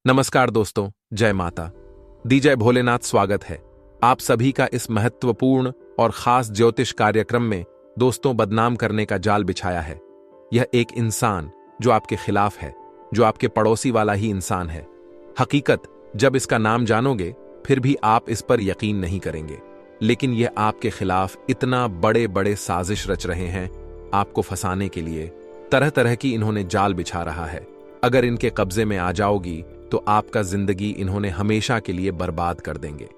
नमस्कार दोस्तों, जय माता दी, जय भोलेनाथ। स्वागत है आप सभी का इस महत्वपूर्ण और खास ज्योतिष कार्यक्रम में। दोस्तों, बदनाम करने का जाल बिछाया है यह एक इंसान जो आपके खिलाफ है, जो आपके पड़ोसी वाला ही इंसान है। हकीकत जब इसका नाम जानोगे फिर भी आप इस पर यकीन नहीं करेंगे, लेकिन यह आपके खिलाफ इतना बड़े बड़े साजिश रच रहे हैं आपको फंसाने के लिए। तरह तरह की इन्होंने जाल बिछा रहा है। अगर इनके कब्जे में आ जाओगी तो आपका जिंदगी इन्होंने हमेशा के लिए बर्बाद कर देंगे।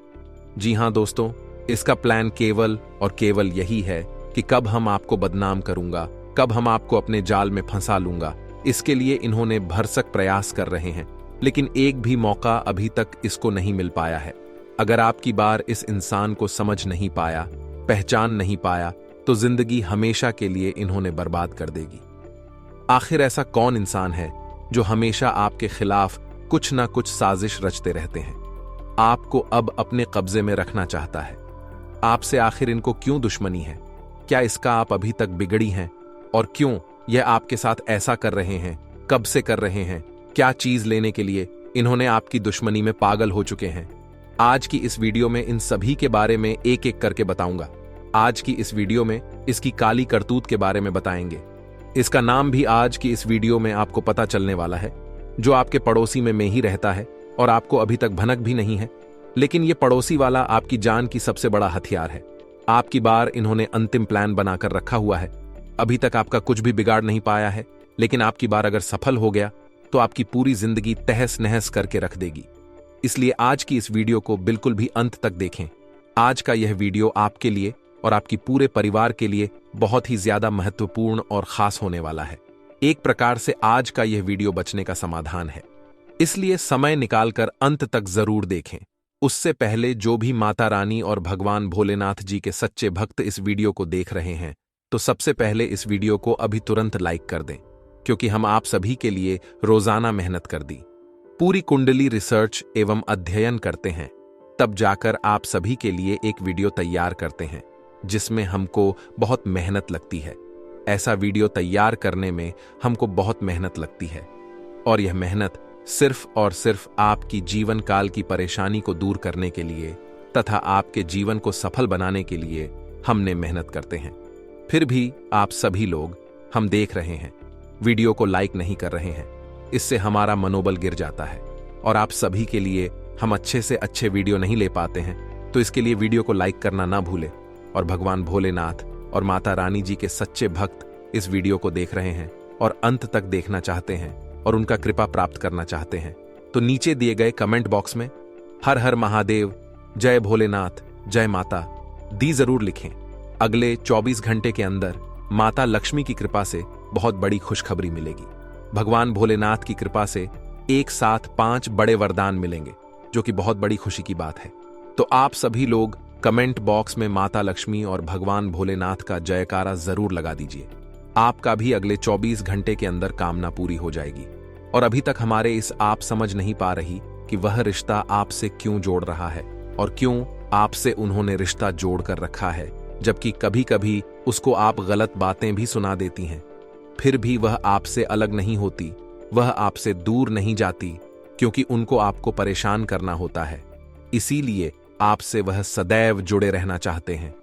जी हां दोस्तों, इसका प्लान केवल और केवल यही है कि कब हम आपको बदनाम करूंगा, कब हम आपको अपने जाल में फंसा लूंगा। इसके लिए इन्होंने भरसक प्रयास कर रहे हैं, लेकिन एक भी मौका अभी तक इसको नहीं मिल पाया है। अगर आपकी बार इस इंसान को समझ नहीं पाया, पहचान नहीं पाया, तो जिंदगी हमेशा के लिए इन्होंने बर्बाद कर देगी। आखिर ऐसा कौन इंसान है जो हमेशा आपके खिलाफ कुछ ना कुछ साजिश रचते रहते हैं, आपको अब अपने कब्जे में रखना चाहता है? आपसे आखिर इनको क्यों दुश्मनी है? क्या इसका आप अभी तक बिगड़ी हैं? और क्यों यह आपके साथ ऐसा कर रहे हैं? कब से कर रहे हैं? क्या चीज लेने के लिए इन्होंने आपकी दुश्मनी में पागल हो चुके हैं? आज की इस वीडियो में इन सभी के बारे में एक एक करके बताऊंगा। आज की इस वीडियो में इसकी काली करतूत के बारे में बताएंगे। इसका नाम भी आज की इस वीडियो में आपको पता चलने वाला है, जो आपके पड़ोसी में ही रहता है और आपको अभी तक भनक भी नहीं है। लेकिन यह पड़ोसी वाला आपकी जान की सबसे बड़ा हथियार है। आपकी बार इन्होंने अंतिम प्लान बनाकर रखा हुआ है। अभी तक आपका कुछ भी बिगाड़ नहीं पाया है, लेकिन आपकी बार अगर सफल हो गया तो आपकी पूरी जिंदगी तहस नहस करके रख देगी। इसलिए आज की इस वीडियो को बिल्कुल भी अंत तक देखें। आज का यह वीडियो आपके लिए और आपकी पूरे परिवार के लिए बहुत ही ज्यादा महत्वपूर्ण और खास होने वाला है। एक प्रकार से आज का यह वीडियो बचने का समाधान है, इसलिए समय निकालकर अंत तक जरूर देखें। उससे पहले जो भी माता रानी और भगवान भोलेनाथ जी के सच्चे भक्त इस वीडियो को देख रहे हैं, तो सबसे पहले इस वीडियो को अभी तुरंत लाइक कर दें, क्योंकि हम आप सभी के लिए रोजाना मेहनत कर दी, पूरी कुंडली रिसर्च एवं अध्ययन करते हैं, तब जाकर आप सभी के लिए एक वीडियो तैयार करते हैं, जिसमें हमको बहुत मेहनत लगती है। ऐसा वीडियो तैयार करने में हमको बहुत मेहनत लगती है, और यह मेहनत सिर्फ और सिर्फ आपकी जीवन काल की परेशानी को दूर करने के लिए तथा आपके जीवन को सफल बनाने के लिए हमने मेहनत करते हैं। फिर भी आप सभी लोग हम देख रहे हैं, वीडियो को लाइक नहीं कर रहे हैं। इससे हमारा मनोबल गिर जाता है, और आप सभी के लिए हम अच्छे से अच्छे वीडियो नहीं ले पाते हैं। तो इसके लिए वीडियो को लाइक करना ना भूलें। और भगवान भोलेनाथ और माता रानी जी के सच्चे भक्त इस वीडियो को देख रहे हैं और अंत तक देखना चाहते हैं और उनका कृपा प्राप्त करना चाहते हैं, तो नीचे दिए गए कमेंट बॉक्स में हर हर महादेव, जय भोलेनाथ, जय माता दी जरूर लिखें। अगले 24 घंटे के अंदर माता लक्ष्मी की कृपा से बहुत बड़ी खुशखबरी मिलेगी। भगवान भोलेनाथ की कृपा से एक साथ 5 बड़े वरदान मिलेंगे, जो कि बहुत बड़ी खुशी की बात है। तो आप सभी लोग कमेंट बॉक्स में माता लक्ष्मी और भगवान भोलेनाथ का जयकारा जरूर लगा दीजिए। आपका भी अगले 24 घंटे के अंदर कामना पूरी हो जाएगी। और अभी तक हमारे इस आप समझ नहीं पा रही कि वह रिश्ता आपसे क्यों जोड़ रहा है और क्यों आपसे उन्होंने रिश्ता जोड़ कर रखा है, जबकि कभी कभी उसको आप गलत बातें भी सुना देती हैं। फिर भी वह आपसे अलग नहीं होती, वह आपसे दूर नहीं जाती, क्योंकि उनको आपको परेशान करना होता है। इसीलिए आपसे वह सदैव जुड़े रहना चाहते हैं।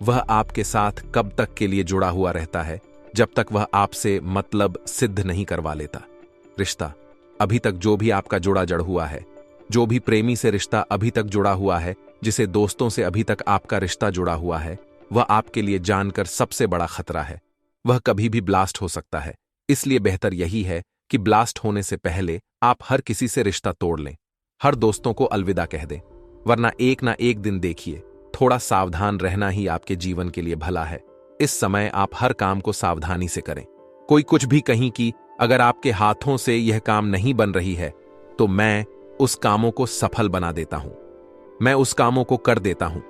वह आपके साथ कब तक के लिए जुड़ा हुआ रहता है, जब तक वह आपसे मतलब सिद्ध नहीं करवा लेता। रिश्ता अभी तक जो भी आपका जुड़ा जड़ हुआ है, जो भी प्रेमी से रिश्ता अभी तक जुड़ा हुआ है, जिसे दोस्तों से अभी तक आपका रिश्ता जुड़ा हुआ है, वह आपके लिए जानकर सबसे बड़ा खतरा है। वह कभी भी ब्लास्ट हो सकता है। इसलिए बेहतर यही है कि ब्लास्ट होने से पहले आप हर किसी से रिश्ता तोड़ लें, हर दोस्तों को अलविदा कह दें, वरना एक ना एक दिन देखिए, थोड़ा सावधान रहना ही आपके जीवन के लिए भला है। इस समय आप हर काम को सावधानी से करें। कोई कुछ भी कहीं कि अगर आपके हाथों से यह काम नहीं बन रही है, तो मैं उस कामों को सफल बना देता हूं, मैं उस कामों को कर देता हूं।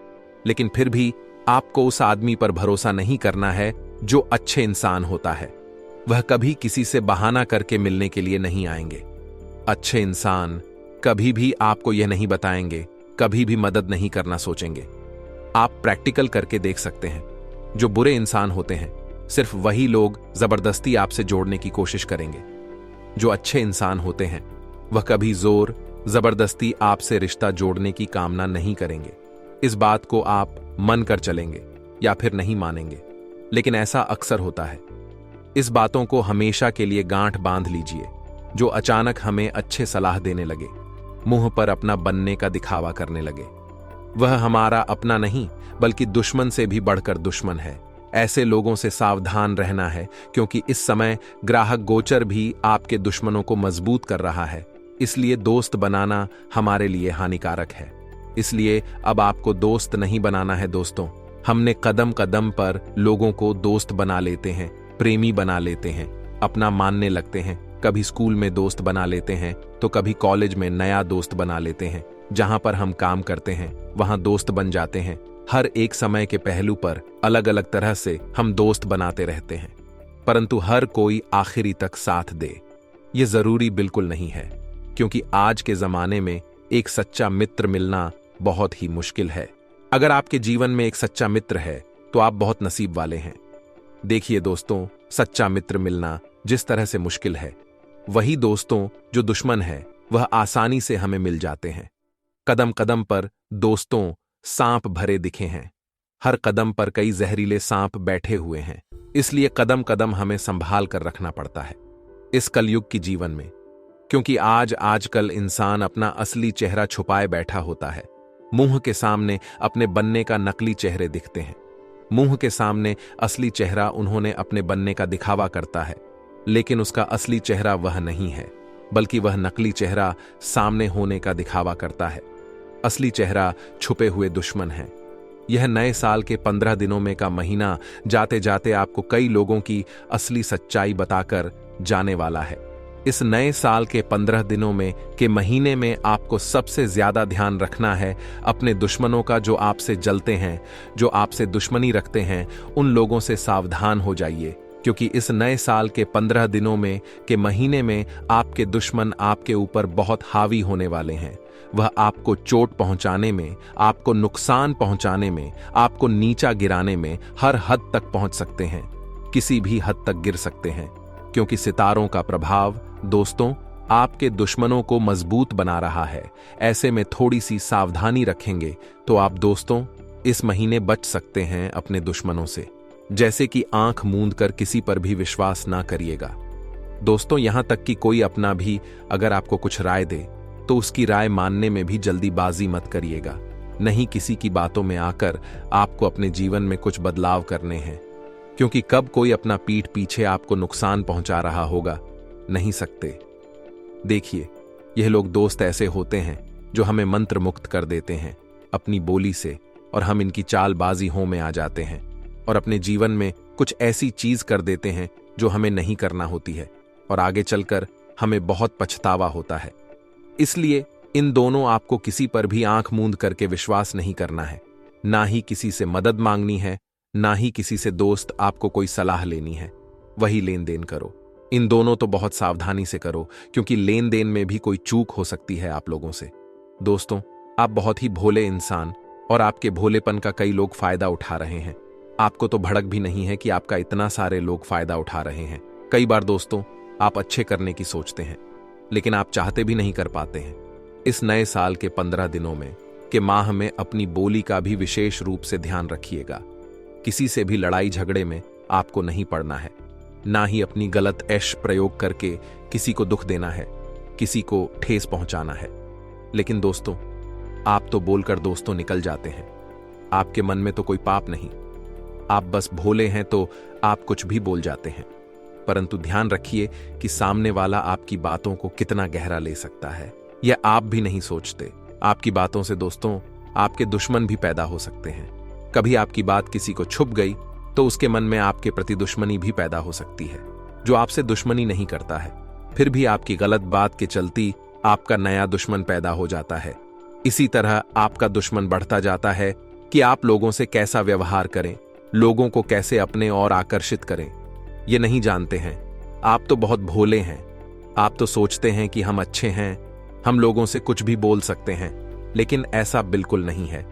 लेकिन फिर भी आपको उस आदमी पर भरोसा नहीं करना है जो अच्छे इंसान होता है। वह कभी किसी से बहाना करके मिलने के लिए नहीं आएंगे। अच्छे इंसान कभी भी आपको यह नहीं बताएंगे, कभी भी मदद नहीं करना सोचेंगे। आप प्रैक्टिकल करके देख सकते हैं। जो बुरे इंसान होते हैं, सिर्फ वही लोग जबरदस्ती आपसे जोड़ने की कोशिश करेंगे। जो अच्छे इंसान होते हैं, वह कभी जोर जबरदस्ती आपसे रिश्ता जोड़ने की कामना नहीं करेंगे। इस बात को आप मन कर चलेंगे या फिर नहीं मानेंगे, लेकिन ऐसा अक्सर होता है। इस बातों को हमेशा के लिए गांठ बांध लीजिए। जो अचानक हमें अच्छे सलाह देने लगे, मुंह पर अपना बनने का दिखावा करने लगे, वह हमारा अपना नहीं बल्कि दुश्मन से भी बढ़कर दुश्मन है। ऐसे लोगों से सावधान रहना है, क्योंकि इस समय ग्राहक गोचर भी आपके दुश्मनों को मजबूत कर रहा है। इसलिए दोस्त बनाना हमारे लिए हानिकारक है। इसलिए अब आपको दोस्त नहीं बनाना है दोस्तों। हमने कदम कदम पर लोगों को दोस्त बना लेते हैं, प्रेमी बना लेते हैं, अपना मानने लगते हैं। कभी स्कूल में दोस्त बना लेते हैं तो कभी कॉलेज में नया दोस्त बना लेते हैं। जहां पर हम काम करते हैं वहां दोस्त बन जाते हैं। हर एक समय के पहलू पर अलग अलग तरह से हम दोस्त बनाते रहते हैं, परंतु हर कोई आखिरी तक साथ दे, ये जरूरी बिल्कुल नहीं है। क्योंकि आज के जमाने में एक सच्चा मित्र मिलना बहुत ही मुश्किल है। अगर आपके जीवन में एक सच्चा मित्र है तो आप बहुत नसीब वाले हैं। देखिए दोस्तों, सच्चा मित्र मिलना जिस तरह से मुश्किल है, वही दोस्तों जो दुश्मन है वह आसानी से हमें मिल जाते हैं। कदम कदम पर दोस्तों सांप भरे दिखे हैं। हर कदम पर कई जहरीले सांप बैठे हुए हैं। इसलिए कदम कदम हमें संभाल कर रखना पड़ता है इस कलयुग की जीवन में। क्योंकि आजकल इंसान अपना असली चेहरा छुपाए बैठा होता है। मुंह के सामने अपने बनने का नकली चेहरे दिखते हैं। मुंह के सामने असली चेहरा उन्होंने अपने बनने का दिखावा करता है, लेकिन उसका असली चेहरा वह नहीं है, बल्कि वह नकली चेहरा सामने होने का दिखावा करता है। असली चेहरा छुपे हुए दुश्मन है। यह नए साल के 15 दिनों में का महीना जाते जाते आपको कई लोगों की असली सच्चाई बताकर जाने वाला है। इस नए साल के 15 दिनों में के महीने में आपको सबसे ज्यादा ध्यान रखना है अपने दुश्मनों का। जो आपसे जलते हैं, जो आपसे दुश्मनी रखते हैं, उन लोगों से सावधान हो जाइए। क्योंकि इस नए साल के 15 दिनों में के महीने में आपके दुश्मन आपके ऊपर बहुत हावी होने वाले हैं। वह आपको चोट पहुंचाने में, आपको नुकसान पहुंचाने में, आपको नीचा गिराने में हर हद तक पहुंच सकते हैं। किसी भी हद तक गिर सकते हैं। क्योंकि सितारों का प्रभाव दोस्तों आपके दुश्मनों को मजबूत बना रहा है। ऐसे में थोड़ी सी सावधानी रखेंगे तो आप दोस्तों इस महीने बच सकते हैं अपने दुश्मनों से। जैसे कि आंख मूंद कर किसी पर भी विश्वास ना करिएगा दोस्तों। यहां तक कि कोई अपना भी अगर आपको कुछ राय दे तो उसकी राय मानने में भी जल्दीबाजी मत करिएगा। नहीं किसी की बातों में आकर आपको अपने जीवन में कुछ बदलाव करने हैं। क्योंकि कब कोई अपना पीठ पीछे आपको नुकसान पहुंचा रहा होगा, नहीं सकते। देखिए, यह लोग दोस्त ऐसे होते हैं जो हमें मंत्र मुक्त कर देते हैं अपनी बोली से, और हम इनकी चालबाजी हो में आ जाते हैं और अपने जीवन में कुछ ऐसी चीज कर देते हैं जो हमें नहीं करना होती है, और आगे चलकर हमें बहुत पछतावा होता है। इसलिए इन दोनों आपको किसी पर भी आंख मूंद करके विश्वास नहीं करना है। ना ही किसी से मदद मांगनी है, ना ही किसी से दोस्त आपको कोई सलाह लेनी है। वही लेन देन करो। इन दोनों तो बहुत सावधानी से करो, क्योंकि लेन देन में भी कोई चूक हो सकती है आप लोगों से। दोस्तों, आप बहुत ही भोले इंसान, और आपके भोलेपन का कई लोग फायदा उठा रहे हैं। आपको तो भड़क भी नहीं है कि आपका इतना सारे लोग फायदा उठा रहे हैं। कई बार दोस्तों आप अच्छे करने की सोचते हैं, लेकिन आप चाहते भी नहीं कर पाते हैं। इस नए साल के 15 दिनों में के माह में अपनी बोली का भी विशेष रूप से ध्यान रखिएगा। किसी से भी लड़ाई झगड़े में आपको नहीं पड़ना है। ना ही अपनी गलत ऐश प्रयोग करके किसी को दुख देना है, किसी को ठेस पहुंचाना है। लेकिन दोस्तों, आप तो बोलकर दोस्तों निकल जाते हैं। आपके मन में तो कोई पाप नहीं, आप बस भोले हैं तो आप कुछ भी बोल जाते हैं। परंतु ध्यान रखिए कि सामने वाला आपकी बातों को कितना गहरा ले सकता है, यह आप भी नहीं सोचते। आपकी बातों से दोस्तों आपके दुश्मन भी पैदा हो सकते हैं। कभी आपकी बात किसी को छुप गई तो उसके मन में आपके प्रति दुश्मनी भी पैदा हो सकती है। जो आपसे दुश्मनी नहीं करता है, फिर भी आपकी गलत बात के चलती आपका नया दुश्मन पैदा हो जाता है। इसी तरह आपका दुश्मन बढ़ता जाता है कि आप लोगों से कैसा व्यवहार करें, लोगों को कैसे अपने ओर आकर्षित करें, ये नहीं जानते हैं। आप तो बहुत भोले हैं। आप तो सोचते हैं कि हम अच्छे हैं, हम लोगों से कुछ भी बोल सकते हैं, लेकिन ऐसा बिल्कुल नहीं है।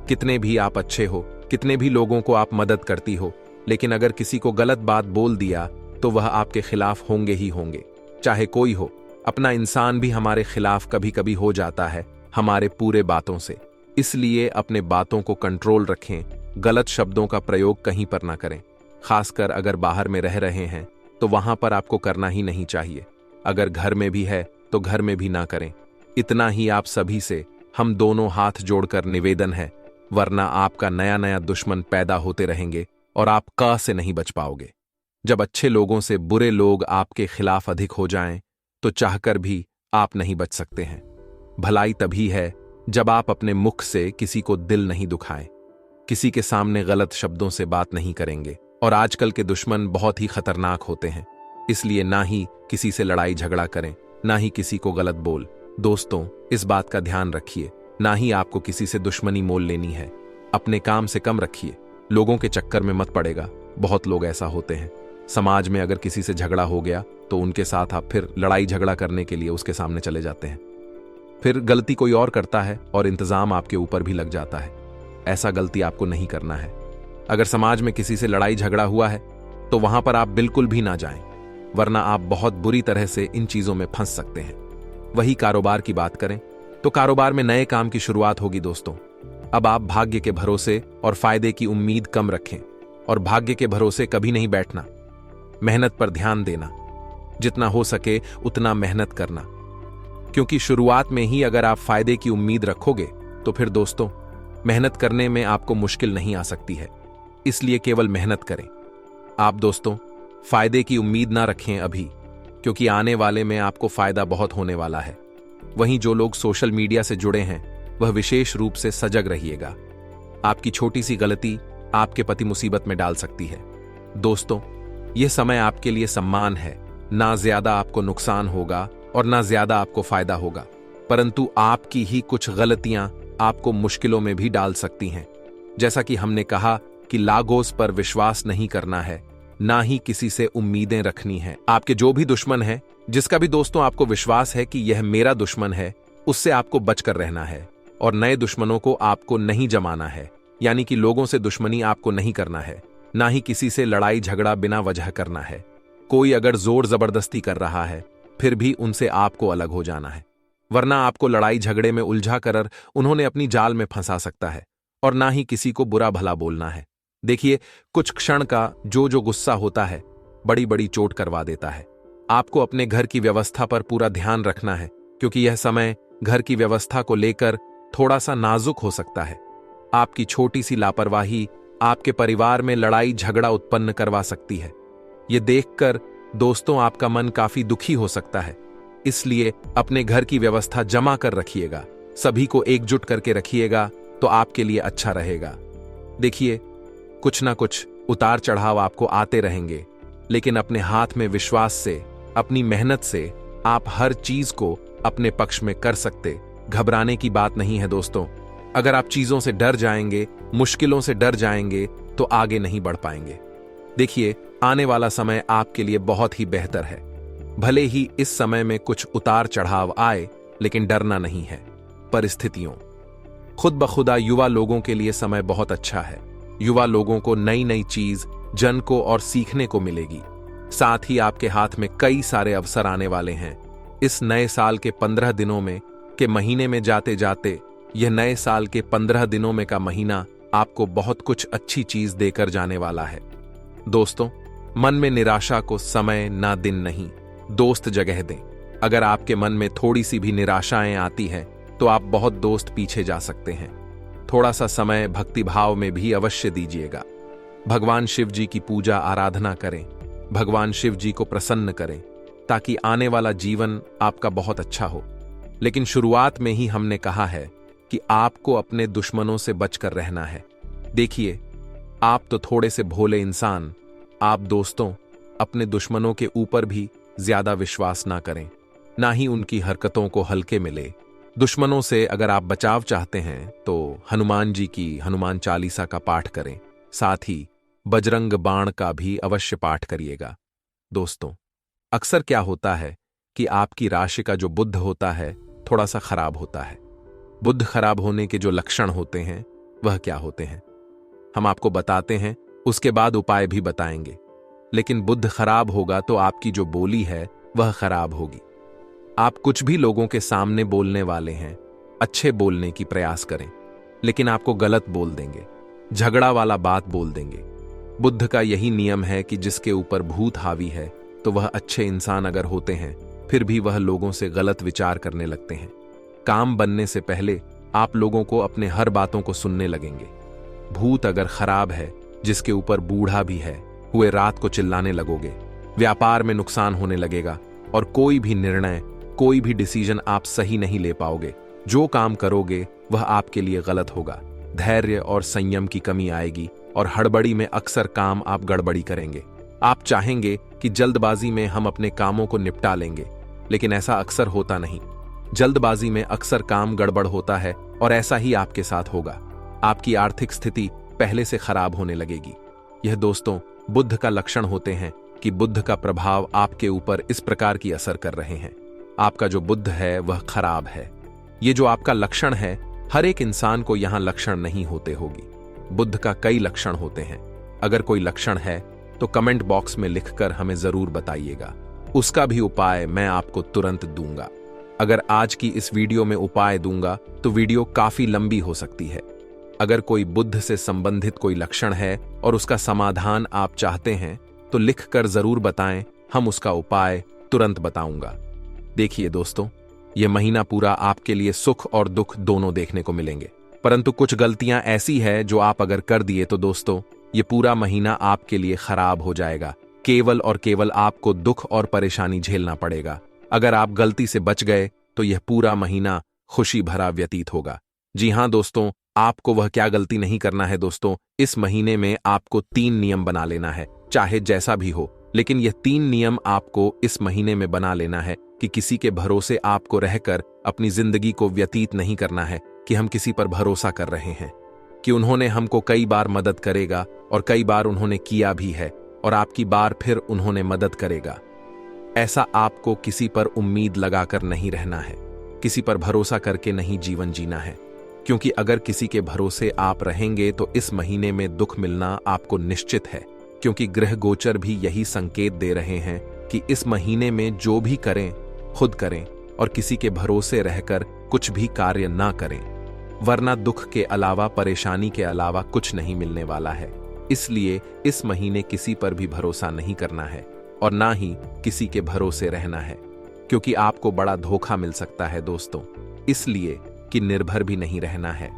कितने भी आप अच्छे हो, कितने भी लोगों को आप मदद करती हो, लेकिन अगर किसी को गलत बात बोल दिया तो वह आपके खिलाफ होंगे ही होंगे, चाहे कोई हो। अपना इंसान भी हमारे खिलाफ कभी कभी हो जाता है हमारे पूरे बातों से। इसलिए अपने बातों को कंट्रोल रखें, गलत शब्दों का प्रयोग कहीं पर ना करें। खासकर अगर बाहर में रह रहे हैं तो वहां पर आपको करना ही नहीं चाहिए। अगर घर में भी है तो घर में भी ना करें। इतना ही आप सभी से हम दोनों हाथ जोड़कर निवेदन है, वरना आपका नया नया दुश्मन पैदा होते रहेंगे और आप क से नहीं बच पाओगे। जब अच्छे लोगों से बुरे लोग आपके खिलाफ अधिक हो जाएं, तो चाहकर भी आप नहीं बच सकते हैं। भलाई तभी है जब आप अपने मुख से किसी को दिल नहीं दुखाएं, किसी के सामने गलत शब्दों से बात नहीं करेंगे। और आजकल के दुश्मन बहुत ही खतरनाक होते हैं, इसलिए ना ही किसी से लड़ाई झगड़ा करें, ना ही किसी को गलत बोल। दोस्तों, इस बात का ध्यान रखिए, ना ही आपको किसी से दुश्मनी मोल लेनी है। अपने काम से कम रखिए, लोगों के चक्कर में मत पड़ेगा। बहुत लोग ऐसा होते हैं, समाज में अगर किसी से झगड़ा हो गया तो उनके साथ आप फिर लड़ाई झगड़ा करने के लिए उसके सामने चले जाते हैं। फिर गलती कोई और करता है और इंतजाम आपके ऊपर भी लग जाता है। ऐसा गलती आपको नहीं करना है। अगर समाज में किसी से लड़ाई झगड़ा हुआ है तो वहां पर आप बिल्कुल भी ना जाएं, वरना आप बहुत बुरी तरह से इन चीजों में फंस सकते हैं। वही कारोबार की बात करें तो कारोबार में नए काम की शुरुआत होगी दोस्तों। अब आप भाग्य के भरोसे और फायदे की उम्मीद कम रखें और भाग्य के भरोसे कभी नहीं बैठना। मेहनत पर ध्यान देना, जितना हो सके उतना मेहनत करना, क्योंकि शुरुआत में ही अगर आप फायदे की उम्मीद रखोगे तो फिर दोस्तों मेहनत करने में आपको मुश्किल नहीं आ सकती है। इसलिए केवल मेहनत करें। आप दोस्तों फायदे की उम्मीद ना रखें अभी, क्योंकि आने वाले में आपको फायदा बहुत होने वाला है। वहीं जो लोग सोशल मीडिया से जुड़े हैं वह विशेष रूप से सजग रहिएगा। आपकी छोटी सी गलती आपके पति मुसीबत में डाल सकती है। दोस्तों, यह समय आपके लिए सम्मान है। ना ज्यादा आपको नुकसान होगा और ना ज्यादा आपको फायदा होगा, परंतु आपकी ही कुछ गलतियां आपको मुश्किलों में भी डाल सकती हैं। जैसा कि हमने कहा कि लागोस पर विश्वास नहीं करना है, ना ही किसी से उम्मीदें रखनी है। आपके जो भी दुश्मन है, जिसका भी दोस्तों आपको विश्वास है कि यह मेरा दुश्मन है, उससे आपको बचकर रहना है और नए दुश्मनों को आपको नहीं जमाना है। यानी कि लोगों से दुश्मनी आपको नहीं करना है, ना ही किसी से लड़ाई झगड़ा बिना वजह करना है। कोई अगर जोर जबरदस्ती कर रहा है फिर भी उनसे आपको अलग हो जाना है, वरना आपको लड़ाई झगड़े में उलझा कर उन्होंने अपनी जाल में फंसा सकता है। और ना ही किसी को बुरा भला बोलना है। देखिए, कुछ क्षण का जो गुस्सा होता है बड़ी बड़ी चोट करवा देता है। आपको अपने घर की व्यवस्था पर पूरा ध्यान रखना है, क्योंकि यह समय घर की व्यवस्था को लेकर थोड़ा सा नाजुक हो सकता है। आपकी छोटी सी लापरवाही आपके परिवार में लड़ाई झगड़ा उत्पन्न करवा सकती है। यह देखकर दोस्तों आपका मन काफी दुखी हो सकता है। इसलिए अपने घर की व्यवस्था जमा कर रखिएगा, सभी को एकजुट करके रखिएगा, तो आपके लिए अच्छा रहेगा। देखिए, कुछ ना कुछ उतार चढ़ाव आपको आते रहेंगे, लेकिन अपने हाथ में विश्वास से, अपनी मेहनत से आप हर चीज को अपने पक्ष में कर सकते। घबराने की बात नहीं है दोस्तों। अगर आप चीजों से डर जाएंगे, मुश्किलों से डर जाएंगे, तो आगे नहीं बढ़ पाएंगे। देखिए, आने वाला समय आपके लिए बहुत ही बेहतर है। भले ही इस समय में कुछ उतार चढ़ाव आए, लेकिन डरना नहीं है। परिस्थितियों खुद ब खुदा युवा लोगों के लिए समय बहुत अच्छा है। युवा लोगों को नई नई चीज जन को और सीखने को मिलेगी। साथ ही आपके हाथ में कई सारे अवसर आने वाले हैं। इस नए साल के 15 दिनों में के महीने में जाते जाते यह नए साल के 15 दिनों में का महीना आपको बहुत कुछ अच्छी चीज देकर जाने वाला है। दोस्तों, मन में निराशा को समय ना दिन नहीं, दोस्त जगह दें। अगर आपके मन में थोड़ी सी भी निराशाएं आती हैं तो आप बहुत दोस्त पीछे जा सकते हैं। थोड़ा सा समय भक्ति भाव में भी अवश्य दीजिएगा। भगवान शिव जी की पूजा आराधना करें, भगवान शिव जी को प्रसन्न करें, ताकि आने वाला जीवन आपका बहुत अच्छा हो। लेकिन शुरुआत में ही हमने कहा है कि आपको अपने दुश्मनों से बचकर रहना है। देखिए, आप तो थोड़े से भोले इंसान, आप दोस्तों अपने दुश्मनों के ऊपर भी ज्यादा विश्वास ना करें, ना ही उनकी हरकतों को हल्के में ले। दुश्मनों से अगर आप बचाव चाहते हैं तो हनुमान जी की हनुमान चालीसा का पाठ करें, साथ ही बजरंग बाण का भी अवश्य पाठ करिएगा। दोस्तों, अक्सर क्या होता है कि आपकी राशि का जो बुध होता है थोड़ा सा खराब होता है। बुध खराब होने के जो लक्षण होते हैं वह क्या होते हैं हम आपको बताते हैं, उसके बाद उपाय भी बताएंगे। लेकिन बुध खराब होगा तो आपकी जो बोली है वह खराब होगी। आप कुछ भी लोगों के सामने बोलने वाले हैं, अच्छे बोलने की प्रयास करें, लेकिन आपको गलत बोल देंगे, झगड़ा वाला बात बोल देंगे। बुद्ध का यही नियम है कि जिसके ऊपर भूत हावी है तो वह अच्छे इंसान अगर होते हैं फिर भी वह लोगों से गलत विचार करने लगते हैं। काम बनने से पहले आप लोगों को अपने हर बातों को सुनने लगेंगे। भूत अगर खराब है, जिसके ऊपर बूढ़ा भी है, हुए रात को चिल्लाने लगोगे, व्यापार में नुकसान होने लगेगा और कोई भी निर्णय, कोई भी डिसीजन आप सही नहीं ले पाओगे। जो काम करोगे वह आपके लिए गलत होगा। धैर्य और संयम की कमी आएगी और हड़बड़ी में अक्सर काम आप गड़बड़ी करेंगे। आप चाहेंगे कि जल्दबाजी में हम अपने कामों को निपटा लेंगे, लेकिन ऐसा अक्सर होता नहीं। जल्दबाजी में अक्सर काम गड़बड़ होता है और ऐसा ही आपके साथ होगा। आपकी आर्थिक स्थिति पहले से खराब होने लगेगी। यह दोस्तों बुद्ध का लक्षण होते हैं कि बुद्ध का प्रभाव आपके ऊपर इस प्रकार की असर कर रहे हैं। आपका जो बुद्ध है वह खराब है। ये जो आपका लक्षण है, हर एक इंसान को यहां लक्षण नहीं होते होगी। बुद्ध का कई लक्षण होते हैं। अगर कोई लक्षण है तो कमेंट बॉक्स में लिखकर हमें जरूर बताइएगा। उसका भी उपाय मैं आपको तुरंत दूंगा। अगर आज की इस वीडियो में उपाय दूंगा तो वीडियो काफी लंबी हो सकती है। अगर कोई बुद्ध से संबंधित कोई लक्षण है और उसका समाधान आप चाहते हैं तो लिखकर जरूर बताएं, हम उसका उपाय तुरंत बताऊंगा। देखिए दोस्तों, यह महीना पूरा आपके लिए सुख और दुख दोनों देखने को मिलेंगे, परंतु कुछ गलतियां ऐसी है जो आप अगर कर दिए तो दोस्तों ये पूरा महीना आपके लिए खराब हो जाएगा। केवल और केवल आपको दुख और परेशानी झेलना पड़ेगा। अगर आप गलती से बच गए तो यह पूरा महीना खुशी भरा व्यतीत होगा। जी हां दोस्तों, आपको वह क्या गलती नहीं करना है दोस्तों। इस महीने में आपको 3 नियम बना लेना है, चाहे जैसा भी हो, लेकिन यह 3 नियम आपको इस महीने में बना लेना है कि किसी के भरोसे आपको रहकर अपनी जिंदगी को व्यतीत नहीं करना है कि हम किसी पर भरोसा कर रहे हैं कि उन्होंने हमको कई बार मदद करेगा और कई बार उन्होंने किया भी है और आपकी बार फिर उन्होंने मदद करेगा। ऐसा आपको किसी पर उम्मीद लगाकर नहीं रहना है, किसी पर भरोसा करके नहीं जीवन जीना है, क्योंकि अगर किसी के भरोसे आप रहेंगे तो इस महीने में दुख मिलना आपको निश्चित है। क्योंकि ग्रह गोचर भी यही संकेत दे रहे हैं कि इस महीने में जो भी करें खुद करें और किसी के भरोसे रहकर कुछ भी कार्य ना करें, वरना दुख के अलावा, परेशानी के अलावा कुछ नहीं मिलने वाला है। इसलिए इस महीने किसी पर भी भरोसा नहीं करना है और ना ही किसी के भरोसे रहना है, क्योंकि आपको बड़ा धोखा मिल सकता है दोस्तों। इसलिए कि निर्भर भी नहीं रहना है।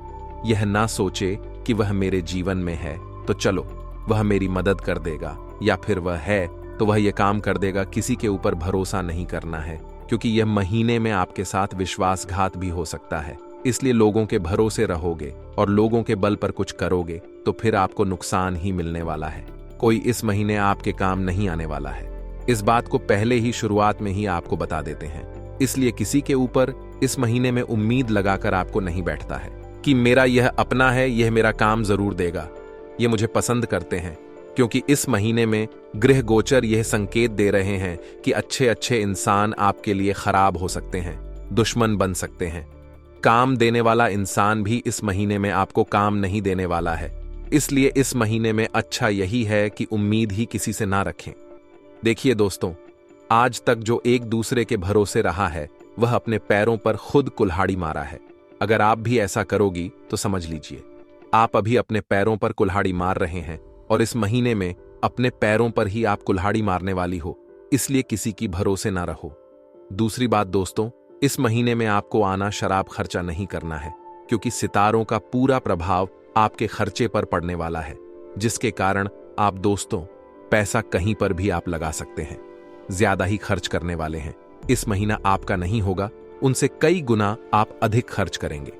यह ना सोचे कि वह मेरे जीवन में है तो चलो वह मेरी मदद कर देगा, या फिर वह है तो वह यह काम कर देगा। किसी के ऊपर भरोसा नहीं करना है, क्योंकि यह महीने में आपके साथ विश्वासघात भी हो सकता है। इसलिए लोगों के भरोसे रहोगे और लोगों के बल पर कुछ करोगे तो फिर आपको नुकसान ही मिलने वाला है। कोई इस महीने आपके काम नहीं आने वाला है। इस बात को पहले ही शुरुआत में ही आपको बता देते हैं। इसलिए किसी के ऊपर इस महीने में उम्मीद लगाकर आपको नहीं बैठता है कि मेरा यह अपना है, यह मेरा काम जरूर देगा, ये मुझे पसंद करते हैं। क्योंकि इस महीने में गृह गोचर यह संकेत दे रहे हैं कि अच्छे अच्छे इंसान आपके लिए खराब हो सकते हैं, दुश्मन बन सकते हैं। काम देने वाला इंसान भी इस महीने में आपको काम नहीं देने वाला है। इसलिए इस महीने में अच्छा यही है कि उम्मीद ही किसी से ना रखें। देखिए दोस्तों, आज तक जो एक दूसरे के भरोसे रहा है वह अपने पैरों पर खुद कुल्हाड़ी मारा है। अगर आप भी ऐसा करोगी तो समझ लीजिए आप अभी अपने पैरों पर कुल्हाड़ी मार रहे हैं और इस महीने में अपने पैरों पर ही आप कुल्हाड़ी मारने वाली हो। इसलिए किसी की भरोसे ना रहो। दूसरी बात दोस्तों, इस महीने में आपको आना शराब खर्चा नहीं करना है, क्योंकि सितारों का पूरा प्रभाव आपके खर्चे पर पड़ने वाला है, जिसके कारण आप दोस्तों पैसा कहीं पर भी आप लगा सकते हैं, ज्यादा ही खर्च करने वाले हैं। इस महीना आपका नहीं होगा, उनसे कई गुना आप अधिक खर्च करेंगे।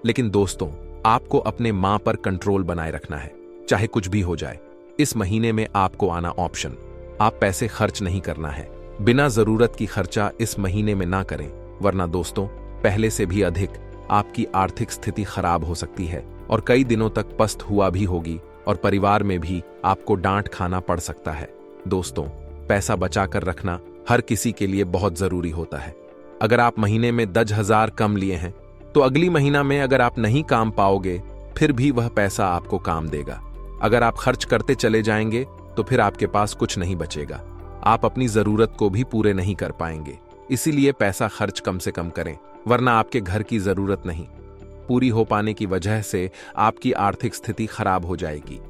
लेकिन दोस्तों, आपको अपने मां पर कंट्रोल बनाए रखना है, चाहे कुछ भी हो जाए। इस महीने में आपको आना ऑप्शन, आप पैसे खर्च नहीं करना है। बिना जरूरत की खर्चा इस महीने में ना करें, वरना दोस्तों पहले से भी अधिक आपकी आर्थिक स्थिति खराब हो सकती है और कई दिनों तक पस्त हुआ भी होगी और परिवार में भी आपको डांट खाना पड़ सकता है। दोस्तों, पैसा बचा कर रखना हर किसी के लिए बहुत जरूरी होता है। अगर आप महीने में 10,000 कम लिए हैं तो अगली महीना में अगर आप नहीं काम पाओगे फिर भी वह पैसा आपको काम देगा। अगर आप खर्च करते चले जाएंगे तो फिर आपके पास कुछ नहीं बचेगा, आप अपनी जरूरत को भी पूरे नहीं कर पाएंगे। इसीलिए पैसा खर्च कम से कम करें, वरना आपके घर की जरूरत नहीं पूरी हो पाने की वजह से आपकी आर्थिक स्थिति खराब हो जाएगी।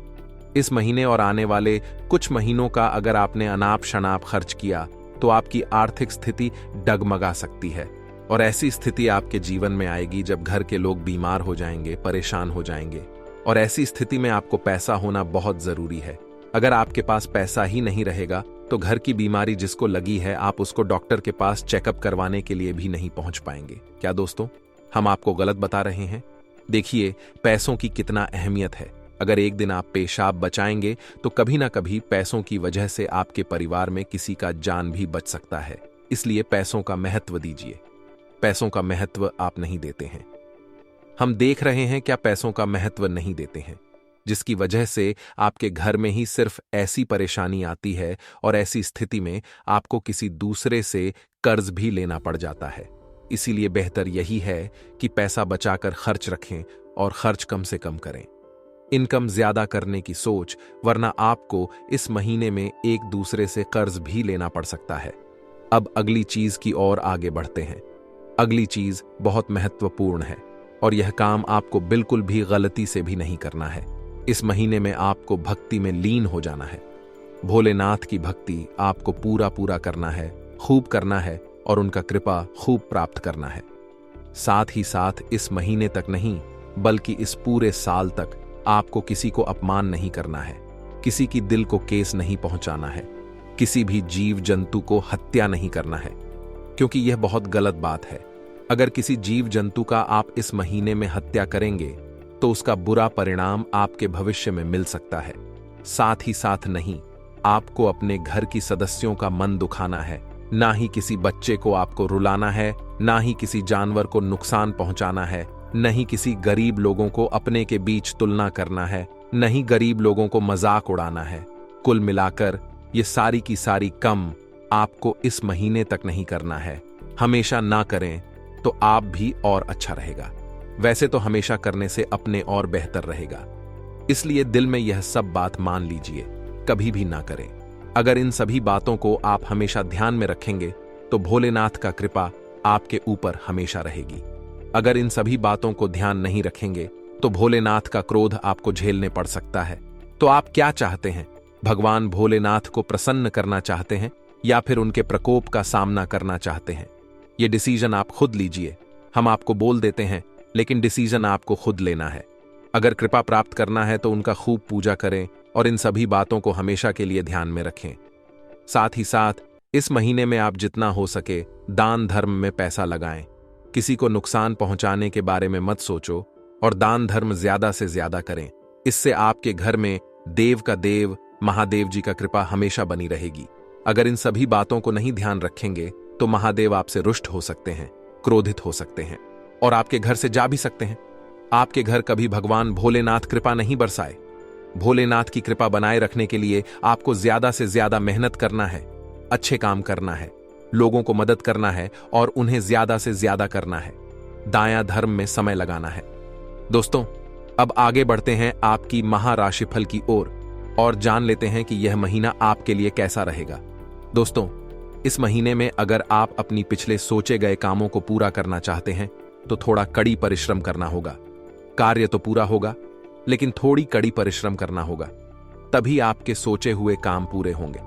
इस महीने और आने वाले कुछ महीनों का अगर आपने अनाप शनाप खर्च किया तो आपकी आर्थिक स्थिति डगमगा सकती है, और ऐसी स्थिति आपके जीवन में आएगी जब घर के लोग बीमार हो जाएंगे, परेशान हो जाएंगे, और ऐसी स्थिति में आपको पैसा होना बहुत जरूरी है। अगर आपके पास पैसा ही नहीं रहेगा तो घर की बीमारी जिसको लगी है आप उसको डॉक्टर के पास चेकअप करवाने के लिए भी नहीं पहुंच पाएंगे। क्या दोस्तों, हम आपको गलत बता रहे हैं? देखिए पैसों की कितना अहमियत है। अगर एक दिन आप पेशाब बचाएंगे तो कभी ना कभी पैसों की वजह से आपके परिवार में किसी का जान भी बच सकता है। इसलिए पैसों का महत्व दीजिए। पैसों का महत्व आप नहीं देते हैं। हम देख रहे हैं क्या पैसों का महत्व नहीं देते हैं, जिसकी वजह से आपके घर में ही सिर्फ ऐसी परेशानी आती है और ऐसी स्थिति में आपको किसी दूसरे से कर्ज भी लेना पड़ जाता है। इसीलिए बेहतर यही है कि पैसा बचाकर खर्च रखें और खर्च कम से कम करें। इनकम ज्यादा करने की सोच, वरना आपको इस महीने में एक दूसरे से कर्ज भी लेना पड़ सकता है। अब अगली चीज की ओर आगे बढ़ते हैं। अगली चीज बहुत महत्वपूर्ण है और यह काम आपको बिल्कुल भी गलती से भी नहीं करना है। इस महीने में आपको भक्ति में लीन हो जाना है। भोलेनाथ की भक्ति आपको पूरा पूरा करना है, खूब करना है और उनका कृपा खूब प्राप्त करना है। साथ ही साथ इस महीने तक नहीं बल्कि इस पूरे साल तक आपको किसी को अपमान नहीं करना है, किसी की दिल को केस नहीं पहुंचाना है, किसी भी जीव जंतु को हत्या नहीं करना है, क्योंकि यह बहुत गलत बात है। अगर किसी जीव जंतु का आप इस महीने में हत्या करेंगे तो उसका बुरा परिणाम आपके भविष्य में मिल सकता है। साथ ही साथ नहीं आपको अपने घर की सदस्यों का मन दुखाना है, ना ही किसी बच्चे को आपको रुलाना है, ना ही किसी जानवर को नुकसान पहुंचाना है, नहीं किसी गरीब लोगों को अपने के बीच तुलना करना है, नहीं गरीब लोगों को मजाक उड़ाना है। कुल मिलाकर ये सारी की सारी कम आपको इस महीने तक नहीं करना है। हमेशा ना करें तो आप भी और अच्छा रहेगा, वैसे तो हमेशा करने से अपने और बेहतर रहेगा। इसलिए दिल में यह सब बात मान लीजिए, कभी भी ना करें। अगर इन सभी बातों को आप हमेशा ध्यान में रखेंगे तो भोलेनाथ का कृपा आपके ऊपर हमेशा रहेगी। अगर इन सभी बातों को ध्यान नहीं रखेंगे तो भोलेनाथ का क्रोध आपको झेलने पड़ सकता है। तो आप क्या चाहते हैं? भगवान भोलेनाथ को प्रसन्न करना चाहते हैं या फिर उनके प्रकोप का सामना करना चाहते हैं? ये डिसीजन आप खुद लीजिए। हम आपको बोल देते हैं, लेकिन डिसीजन आपको खुद लेना है। अगर कृपा प्राप्त करना है तो उनका खूब पूजा करें और इन सभी बातों को हमेशा के लिए ध्यान में रखें। साथ ही साथ इस महीने में आप जितना हो सके दान धर्म में पैसा लगाएं। किसी को नुकसान पहुंचाने के बारे में मत सोचो और दान धर्म ज्यादा से ज्यादा करें। इससे आपके घर में देव का देव महादेव जी का कृपा हमेशा बनी रहेगी। अगर इन सभी बातों को नहीं ध्यान रखेंगे तो महादेव आपसे रुष्ट हो सकते हैं, क्रोधित हो सकते हैं और आपके घर से जा भी सकते हैं। आपके घर कभी भगवान भोलेनाथ कृपा नहीं बरसाए। भोलेनाथ की कृपा बनाए रखने के लिए आपको ज्यादा से ज्यादा मेहनत करना है, अच्छे काम करना है, लोगों को मदद करना है और उन्हें ज्यादा से ज्यादा करना है, दायां धर्म में समय लगाना है। दोस्तों, अब आगे बढ़ते हैं आपकी महाराशिफल की ओर और जान लेते हैं कि यह महीना आपके लिए कैसा रहेगा। दोस्तों, इस महीने में अगर आप अपनी पिछले सोचे गए कामों को पूरा करना चाहते हैं तो थोड़ा कड़ी परिश्रम करना होगा। कार्य तो पूरा होगा, लेकिन थोड़ी कड़ी परिश्रम करना होगा, तभी आपके सोचे हुए काम पूरे होंगे।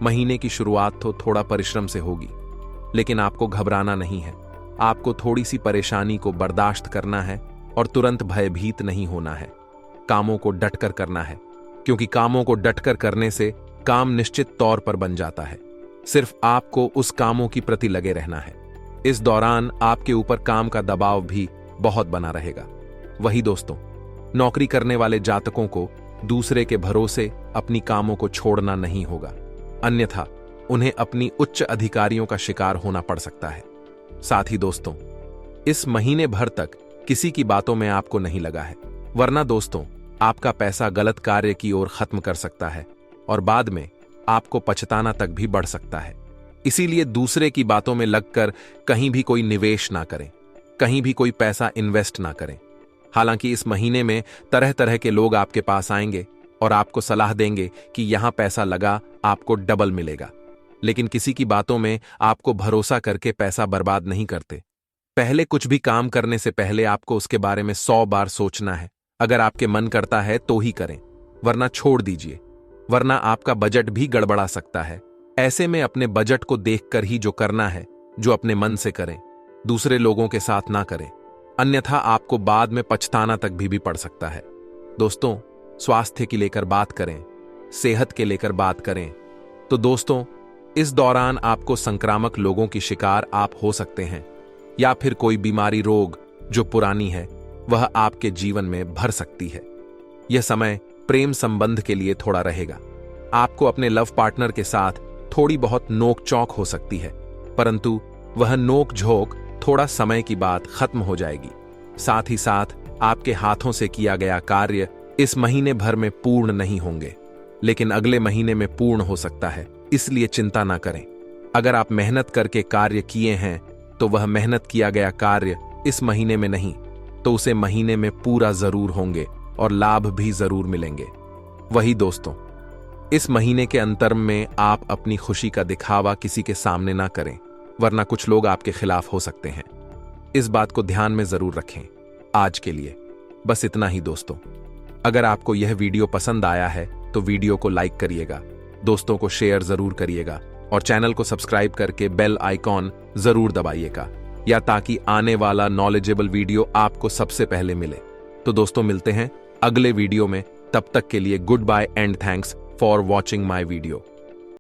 महीने की शुरुआत तो थोड़ा परिश्रम से होगी, लेकिन आपको घबराना नहीं है। आपको थोड़ी सी परेशानी को बर्दाश्त करना है और तुरंत भयभीत नहीं होना है। कामों को डटकर करना है, क्योंकि कामों को डटकर करने से काम निश्चित तौर पर बन जाता है। सिर्फ आपको उस कामों की प्रति लगे रहना है। इस दौरान आपके ऊपर काम का दबाव भी बहुत बना रहेगा। वही दोस्तों, नौकरी करने वाले जातकों को दूसरे के भरोसे अपनी कामों को छोड़ना नहीं होगा, अन्यथा उन्हें अपनी उच्च अधिकारियों का शिकार होना पड़ सकता है। साथ ही दोस्तों, इस महीने भर तक किसी की बातों में आपको नहीं लगा है, वरना दोस्तों आपका पैसा गलत कार्य की ओर खत्म कर सकता है और बाद में आपको पछताना तक भी बढ़ सकता है। इसीलिए दूसरे की बातों में लगकर कहीं भी कोई निवेश ना करें, कहीं भी कोई पैसा इन्वेस्ट ना करें। हालांकि इस महीने में तरह तरह के लोग आपके पास आएंगे और आपको सलाह देंगे कि यहां पैसा लगा आपको डबल मिलेगा, लेकिन किसी की बातों में आपको भरोसा करके पैसा बर्बाद नहीं करते। पहले कुछ भी काम करने से पहले आपको उसके बारे में 100 बार सोचना है। अगर आपके मन करता है तो ही करें, वरना छोड़ दीजिए, वरना आपका बजट भी गड़बड़ा सकता है। ऐसे में अपने बजट को देखकर ही जो करना है, जो अपने मन से करें, दूसरे लोगों के साथ ना करें, अन्यथा आपको बाद में पछताना तक भी पड़ सकता है। दोस्तों, स्वास्थ्य की लेकर बात करें, सेहत के लेकर बात करें तो दोस्तों, इस दौरान आपको संक्रामक लोगों की शिकार आप हो सकते हैं, या फिर कोई बीमारी रोग जो पुरानी है वह आपके जीवन में भर सकती है। यह समय प्रेम संबंध के लिए थोड़ा रहेगा। आपको अपने लव पार्टनर के साथ थोड़ी बहुत नोक चौक हो सकती है, परंतु वह नोक झोंक थोड़ा समय की बाद खत्म हो जाएगी। साथ ही साथ आपके हाथों से किया गया कार्य इस महीने भर में पूर्ण नहीं होंगे, लेकिन अगले महीने में पूर्ण हो सकता है, इसलिए चिंता ना करें। अगर आप मेहनत करके कार्य किए हैं तो वह मेहनत किया गया कार्य इस महीने में नहीं तो उसे महीने में पूरा जरूर होंगे और लाभ भी जरूर मिलेंगे। वही दोस्तों, इस महीने के अंतर में आप अपनी खुशी का दिखावा किसी के सामने ना करें, वरना कुछ लोग आपके खिलाफ हो सकते हैं। इस बात को ध्यान में जरूर रखें। आज के लिए बस इतना ही दोस्तों। अगर आपको यह वीडियो पसंद आया है तो वीडियो को लाइक करिएगा, दोस्तों को शेयर जरूर करिएगा और चैनल को सब्सक्राइब करके बेल आइकॉन जरूर दबाइएगा, या ताकि आने वाला नॉलेजेबल वीडियो आपको सबसे पहले मिले। तो दोस्तों, मिलते हैं अगले वीडियो में। तब तक के लिए goodbye and thanks for watching my video.